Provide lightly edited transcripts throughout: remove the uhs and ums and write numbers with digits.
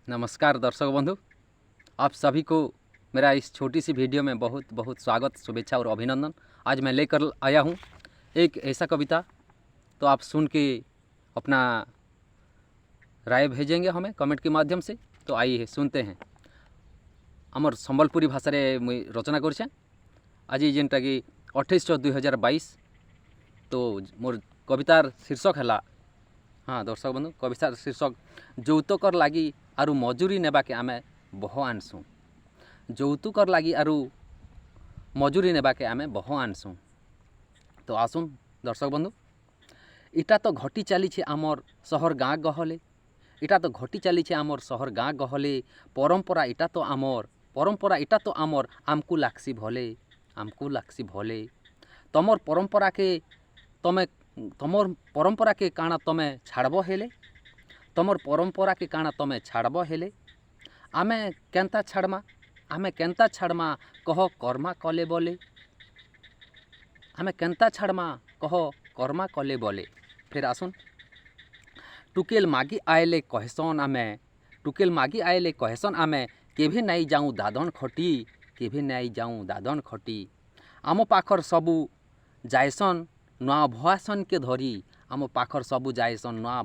नमस्कार दर्शक बंधु, आप सभी को मेरा इस छोटी सी वीडियो में बहुत बहुत स्वागत, शुभेच्छा और अभिनंदन। आज मैं लेकर आया हूँ एक ऐसा कविता, तो आप सुन के अपना राय भेजेंगे हमें कमेंट के माध्यम से। तो आइए सुनते हैं। आमर संबलपुरी भाषा रे मुई रचना करछे आज जेनटा कि 28/6/2022। तो मोर कवितार शीर्षक है, हाँ दर्शक बंधु, कवितार शीर्षक যৌতুকৰ লাগি आरु मजूरी नेबाके आमे बह आनसुँ। যৌতুকৰ লাগি आरु मजूरी नेबाके आमे बह आनसुँ। तो आसुन दर्शक बंधु, इटा तो घटी चली आमर सहर गाँ गहले, इटा तो घटी चली आमर सहर गाँ गहले। परंपरा इटा तो आमर आमकु लाक्सी भले, आमकु लाक्सी भले। तमर परंपरा के काना तमे छाड़ब हेले, तमर परंपरा के काना तमे छाड़ब हेले। आमे केंता छाड़मा कह कर्मा कले बोले, आमे केंता छाड़मा कह कर्मा कले बोले। फिर आसुन, टुकेल मागी आएले कहसन आमे, टुकेल मागी आएले कहसन आमे केभे नाई जाऊँ दादन खटी, केभे नाई जाऊँ दादन खटी। आम पाखर सबू जायसन नुआ भयासन के धरी, आम पाखर सबू जायसन नुआ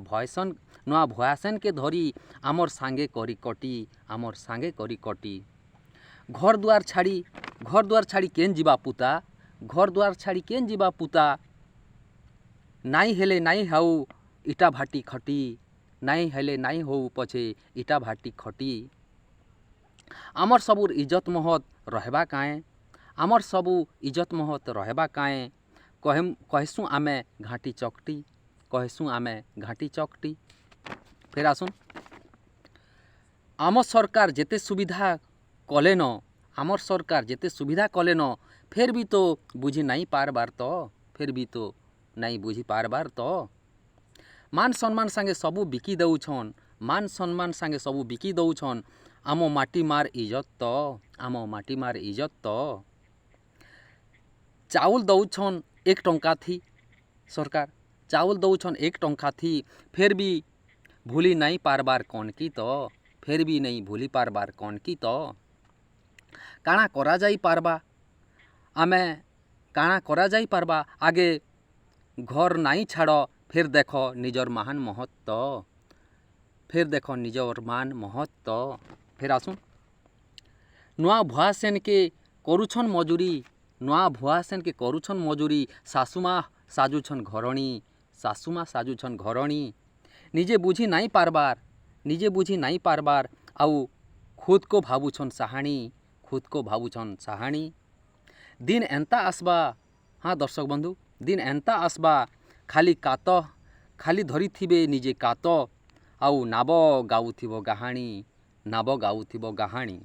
भयासन के धरी। आमर सांगे करी कटी, आमर सांगे करी कटी। घर दुआर छाड़ी केन जीवा पुता, घर दुआर छाड़ी केन जीवा पुता। नाई हेले नाई हाउ इटा भाटी खटी, नाई हेले नाई हो पछे इटा भाटी खटी। आमर सबूर इज्जत महत रहबा काए, आमर सबू इज्जत महत रहबा काए। कहसूँ आमे घाटी चकटी, कहसूँ आमे घाटी चकटी। फिर आसुन, आम सरकार जेते सुविधा कले न, आमर सरकार जेते सुविधा कले न, फिर भी तो बुझी नहीं पारबार तो, फिर भी तो नहीं बुझी पारबार तो। मान सम्मान संगे सबू बिकी दउछन, मान सम्मान संगे सबू बिकी दउछन। आमो माटी मार इज्जत तो, आमो माटी मार इज्जत तो। चाउल दउछन 1 टंका थी सरकार, चाउल दउछन 1 टंका थी। फिर भी भूली नहीं पारबार कौन की तो, फिर भी नहीं भूली पारबार कौन की तो। काଣା करा जाई पारबा, आमे काଣା करा जाई पारबा। आगे घर नहीं छाड़, फिर देखो निजर महान महत्व, फिर देखो निजर मान महत्व। फिर आसुन, नुआ भुआसेन के करुछन मजूरी, नुआ भुआसेन के करुछन मजूरी। सासुमा साजुछन घरणी, सासुमा साजुछन घरणी। निजे बुझी नहीं पारबार, निजे बुझी नहीं पारबार। आउ खुद को भावुछन साहाणी, खुद को भावुछन साहाणी। दिन एंता आसबा, हाँ दर्शक बंधु, दिन एंता आसबा खाली कात, खाली धरी थिबे निजे कात। आउ नाब गाउथिबो गाहाणी, नाब गाउथिबो गाहाणी।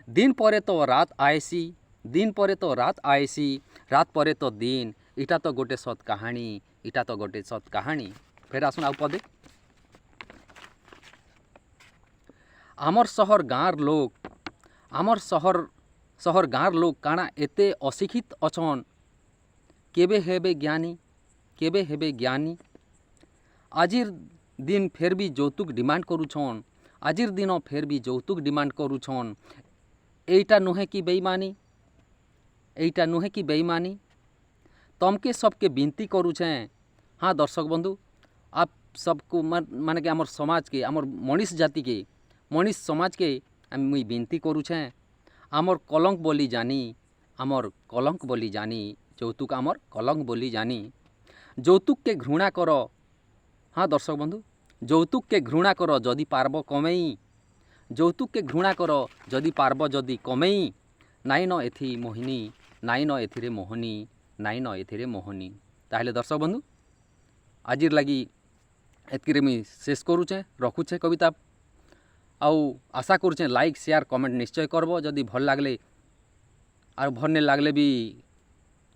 दिन परे तो रात आएसी, दिन परे तो रात आएसी, रात परे तो दिन। इटा तो गोटे सत कहानी, इटा तो गोटे सत कहानी। फिर आसुन आउ पदे, आमर सहर गाँर लोग, आमर सहर गाँर लोग काଣା एते अशिक्षित अछन। केबे हेबे ज्ञानी, केबे हेबे ज्ञानी। आजिर दिन फिर भी যৌতুক डिमांड करुछन, आजिर दिन फिर भी যৌতুক डिमांड करुछन। एटा नुहे कि बेईमानी, एटा नुहे कि बेईमानी। तमके सबके विनती करुछे, हाँ दर्शक बंधु, आप सबको माने कि आमर समाज के, आमर मनीष जाति के, मनीष समाज के मुई विनती करुछे। आमर कलंक बोली जानी, आमर कलंक बोली जानी, যৌতুক आमर कलंक बोली जानी। যৌতুক के घृणा कर, हाँ दर्शक बंधु, যৌতুক के घृणा कर जदि पारब कमेई, যৌতুক के घृणा कर जदि पारब जदि कमेई। नाई न एथि मोहिनी, नाई न एथिरे मोहनी, नाई न एथिरे मोहनी। ताहले दर्शक बंधु, आजिर लगी एतकिरे मुई शेष करुचे, रखुचे कविता। आउ आशा करुचे लाइक शेयर कमेंट निश्चय करब। जदि भल लागले आर भल नहीं लागले भी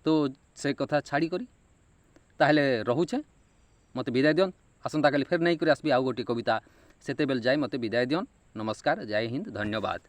तो से कथा छाड़ी करी। ताहले रहुचे, मते विदाय दियन। आसंता काली फेर नहीं करी आसबी आउ गोटी कविता, सेते बेल जाए मते विदाय दियन। नमस्कार, जय हिंद, धन्यवाद।